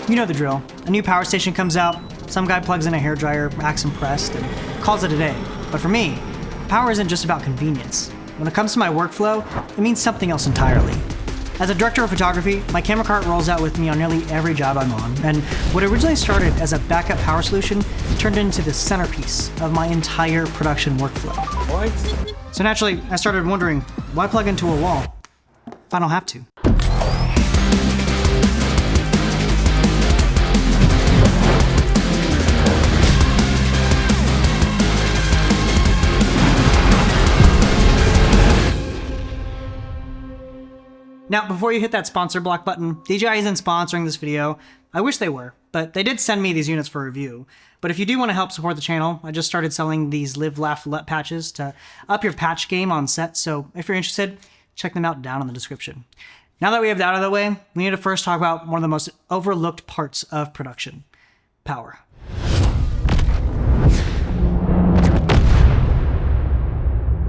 You know the drill. A new power station comes out, some guy plugs in a hairdryer, acts impressed, and calls it a day. But for me, power isn't just about convenience. When it comes to my workflow, it means something else entirely. As a director of photography, my camera cart rolls out with me on nearly every job I'm on, and what originally started as a backup power solution turned into the centerpiece of my entire production workflow. What? So naturally, I started wondering, why plug into a wall if I don't have to? Now, before you hit that sponsor block button, DJI isn't sponsoring this video. I wish they were, but they did send me these units for review. But if you do want to help support the channel, I just started selling these LAUGH LUT patches to up your patch game on set, so if you're interested, check them out down in the description. Now that we have that out of the way, we need to first talk about one of the most overlooked parts of production: power.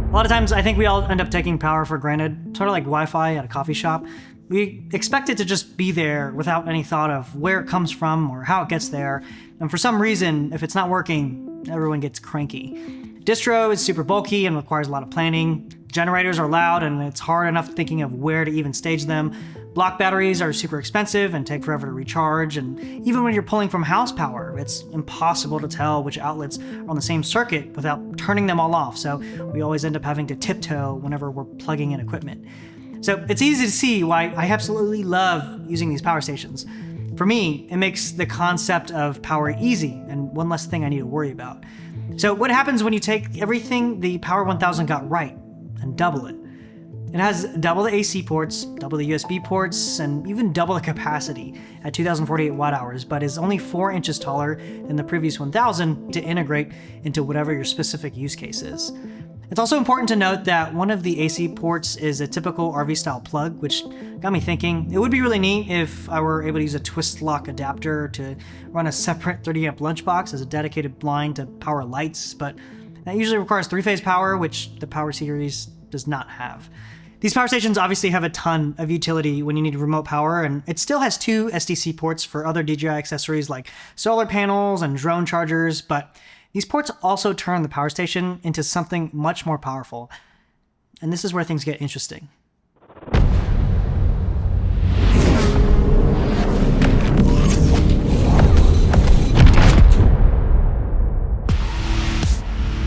A lot of times, I think we all end up taking power for granted, sort of like Wi-Fi at a coffee shop. We expect it to just be there without any thought of where it comes from or how it gets there. And for some reason, if it's not working, everyone gets cranky. Distro is super bulky and requires a lot of planning. Generators are loud and it's hard enough thinking of where to even stage them. Block batteries are super expensive and take forever to recharge. And even when you're pulling from house power, it's impossible to tell which outlets are on the same circuit without turning them all off. So we always end up having to tiptoe whenever we're plugging in equipment. So it's easy to see why I absolutely love using these power stations. For me, it makes the concept of power easy and one less thing I need to worry about. So what happens when you take everything the Power 1000 got right and double it? It has double the AC ports, double the USB ports, and even double the capacity at 2048 watt hours, but is only 4 inches taller than the previous 1000 to integrate into whatever your specific use case is. It's also important to note that one of the AC ports is a typical RV style plug, which got me thinking it would be really neat if I were able to use a twist lock adapter to run a separate 30 amp lunchbox as a dedicated blind to power lights, but that usually requires 3-phase power, which the Power series does not have. These power stations obviously have a ton of utility when you need remote power, and it still has 2 SDC ports for other DJI accessories like solar panels and drone chargers, but these ports also turn the power station into something much more powerful. And this is where things get interesting.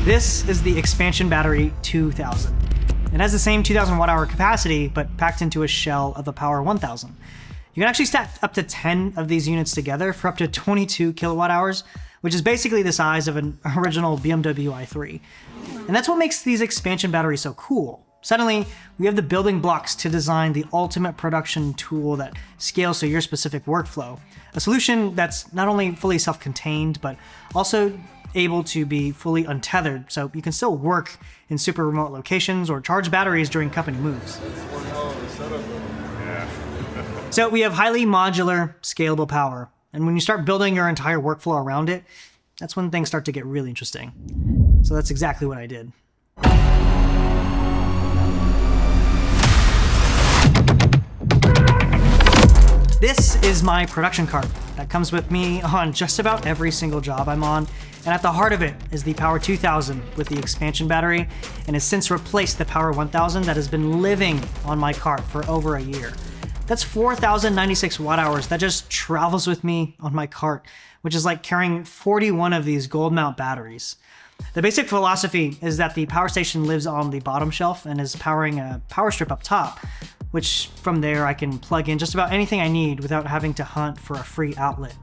This is the Expansion Battery 2000. It has the same 2000 watt hour capacity, but packed into a shell of the Power 1000. You can actually stack up to 10 of these units together for up to 22 kilowatt hours, which is basically the size of an original BMW i3. And that's what makes these expansion batteries so cool. Suddenly, we have the building blocks to design the ultimate production tool that scales to your specific workflow. A solution that's not only fully self-contained, but also able to be fully untethered, so you can still work in super remote locations or charge batteries during company moves. So we have highly modular, scalable power. And when you start building your entire workflow around it, that's when things start to get really interesting. So that's exactly what I did. This is my production cart that comes with me on just about every single job I'm on. And at the heart of it is the Power 2000 with the expansion battery, and has since replaced the Power 1000 that has been living on my cart for over a year. That's 4,096 watt hours that just travels with me on my cart, which is like carrying 41 of these gold mount batteries. The basic philosophy is that the power station lives on the bottom shelf and is powering a power strip up top, which from there I can plug in just about anything I need without having to hunt for a free outlet.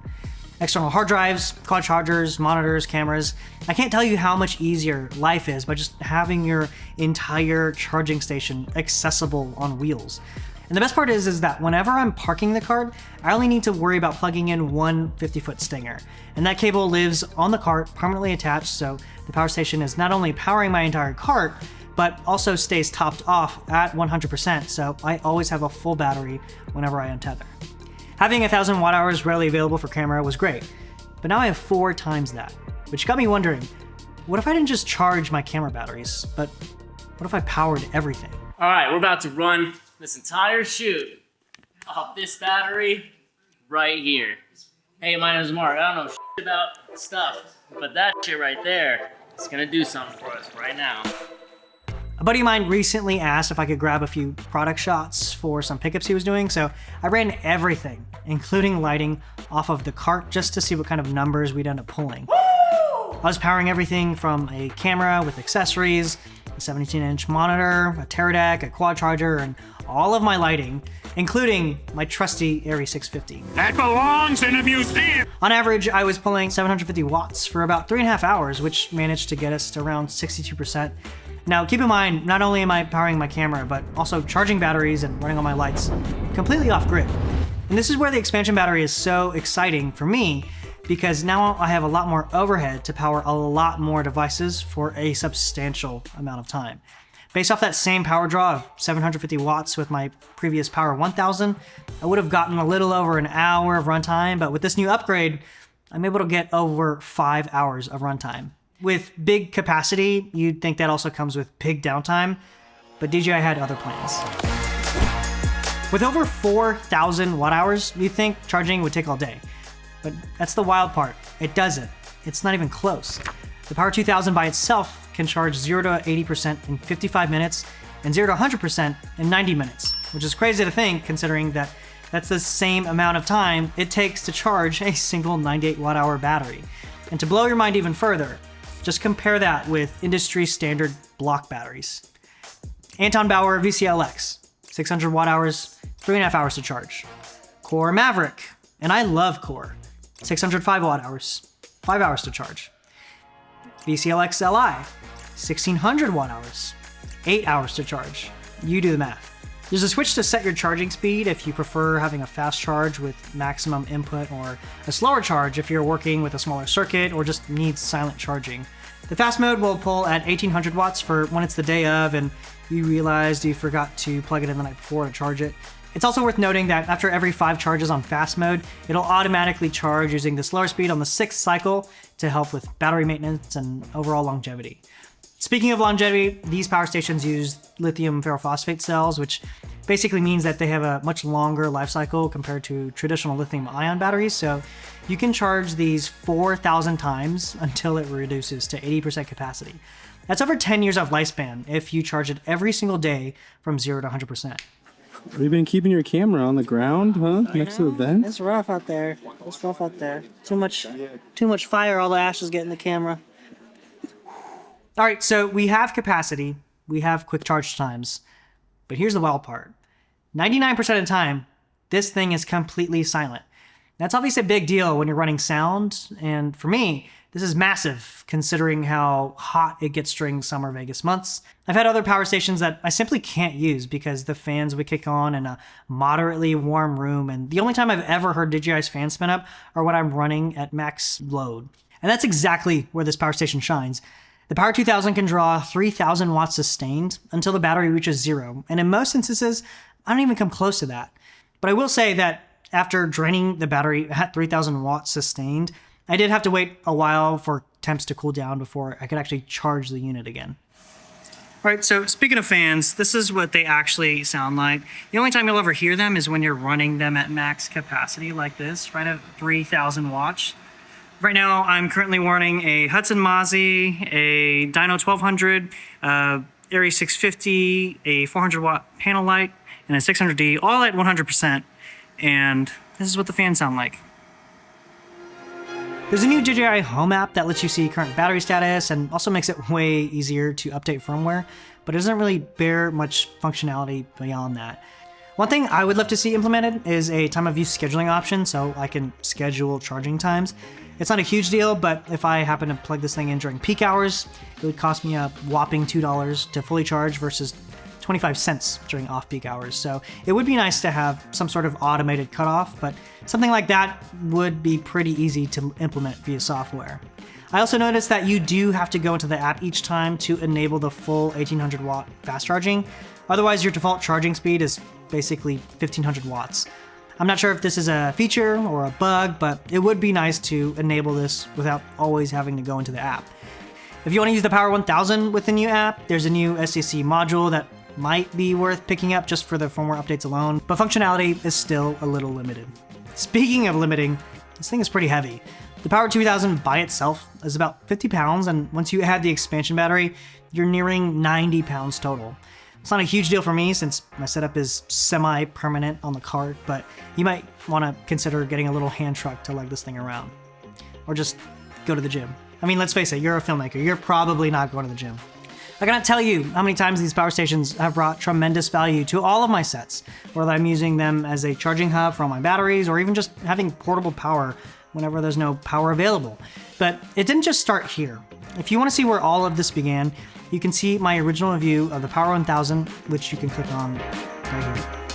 External hard drives, quad chargers, monitors, cameras. I can't tell you how much easier life is by just having your entire charging station accessible on wheels. And the best part is that whenever I'm parking the cart, I only need to worry about plugging in one 50-foot stinger. And that cable lives on the cart, permanently attached, so the power station is not only powering my entire cart, but also stays topped off at 100%, so I always have a full battery whenever I untether. Having 1,000 watt hours readily available for camera was great, but now I have 4 times that, which got me wondering, what if I didn't just charge my camera batteries, but what if I powered everything? All right, we're about to run this entire shoot off this battery right here. Hey, my name is Mark. I don't know shit about stuff, but that shit right there is gonna do something for us right now. A buddy of mine recently asked if I could grab a few product shots for some pickups he was doing, so I ran everything, including lighting, off of the cart just to see what kind of numbers we'd end up pulling. I was powering everything from a camera with accessories, a 17-inch monitor, a Teradek, a quad charger, and all of my lighting, including my trusty Arri 650. That belongs in a museum! On average, I was pulling 750 watts for about 3.5 hours, which managed to get us to around 62%. Now, keep in mind, not only am I powering my camera, but also charging batteries and running all my lights completely off grid. And this is where the expansion battery is so exciting for me, because now I have a lot more overhead to power a lot more devices for a substantial amount of time. Based off that same power draw of 750 watts with my previous Power 1000, I would have gotten a little over an hour of runtime, but with this new upgrade, I'm able to get over 5 hours of runtime. With big capacity, you'd think that also comes with big downtime, but DJI had other plans. With over 4,000 watt hours, you'd think charging would take all day. But that's the wild part. It doesn't. It's not even close. The Power 2000 by itself can charge 0 to 80% in 55 minutes and 0 to 100% in 90 minutes, which is crazy to think considering that that's the same amount of time it takes to charge a single 98 watt hour battery. And to blow your mind even further, just compare that with industry standard block batteries. Anton Bauer VCLX, 600 watt hours, 3.5 hours to charge. Core Maverick, and I love Core, 605 watt hours, 5 hours to charge. VCLX Li, 1600 watt hours, 8 hours to charge. You do the math. There's a switch to set your charging speed if you prefer having a fast charge with maximum input, or a slower charge if you're working with a smaller circuit or just needs silent charging. The fast mode will pull at 1800 watts for when it's the day of and you realized you forgot to plug it in the night before to charge it. It's also worth noting that after every 5 charges on fast mode, it'll automatically charge using the slower speed on the 6th cycle to help with battery maintenance and overall longevity. Speaking of longevity, these power stations use lithium ferrophosphate cells, which basically means that they have a much longer life cycle compared to traditional lithium ion batteries, so you can charge these 4,000 times until it reduces to 80% capacity. That's over 10 years of lifespan if you charge it every single day from 0 to 100%. Have you been keeping your camera on the ground, huh? Next to the vent? It's rough out there. It's rough out there. Too much fire, all the ashes get in the camera. All right, so we have capacity, we have quick charge times, but here's the wild part. 99% of the time, this thing is completely silent. That's obviously a big deal when you're running sound, and for me, this is massive considering how hot it gets during summer Vegas months. I've had other power stations that I simply can't use because the fans would kick on in a moderately warm room, and the only time I've ever heard DJI's fans spin up are when I'm running at max load. And that's exactly where this power station shines. The Power 2000 can draw 3,000 watts sustained until the battery reaches 0, and in most instances, I don't even come close to that. But I will say that after draining the battery at 3,000 watts sustained, I did have to wait a while for temps to cool down before I could actually charge the unit again. All right, so speaking of fans, this is what they actually sound like. The only time you'll ever hear them is when you're running them at max capacity like this, right at 3,000 watts. Right now, I'm currently running a Hudson Mozzie, a Dyno 1200, Arri 650, a 400 watt panel light, and a 600D, all at 100%. And this is what the fans sound like. There's a new DJI Home App that lets you see current battery status and also makes it way easier to update firmware, but it doesn't really bear much functionality beyond that. One thing I would love to see implemented is a time of use scheduling option so I can schedule charging times. It's not a huge deal, but if I happen to plug this thing in during peak hours, it would cost me a whopping $2 to fully charge versus 25 cents during off-peak hours. So it would be nice to have some sort of automated cutoff, but something like that would be pretty easy to implement via software. I also noticed that you do have to go into the app each time to enable the full 1800 watt fast charging. Otherwise, your default charging speed is basically 1500 watts. I'm not sure if this is a feature or a bug, but it would be nice to enable this without always having to go into the app. If you want to use the Power 1000 with the new app, there's a new SCC module that might be worth picking up just for the firmware updates alone, but functionality is still a little limited. Speaking of limiting, This thing is pretty heavy. The Power 2000 by itself is about 50 pounds, and once you add the expansion battery, you're nearing 90 pounds total. It's not a huge deal for me since my setup is semi-permanent on the cart, but you might want to consider getting a little hand truck to lug this thing around. Or just go to the gym. I mean, let's face it, you're a filmmaker. You're probably not going to the gym. I cannot tell you how many times these power stations have brought tremendous value to all of my sets, whether I'm using them as a charging hub for all my batteries or even just having portable power whenever there's no power available. But it didn't just start here. If you want to see where all of this began, you can see my original review of the Power 1000, which you can click on right here.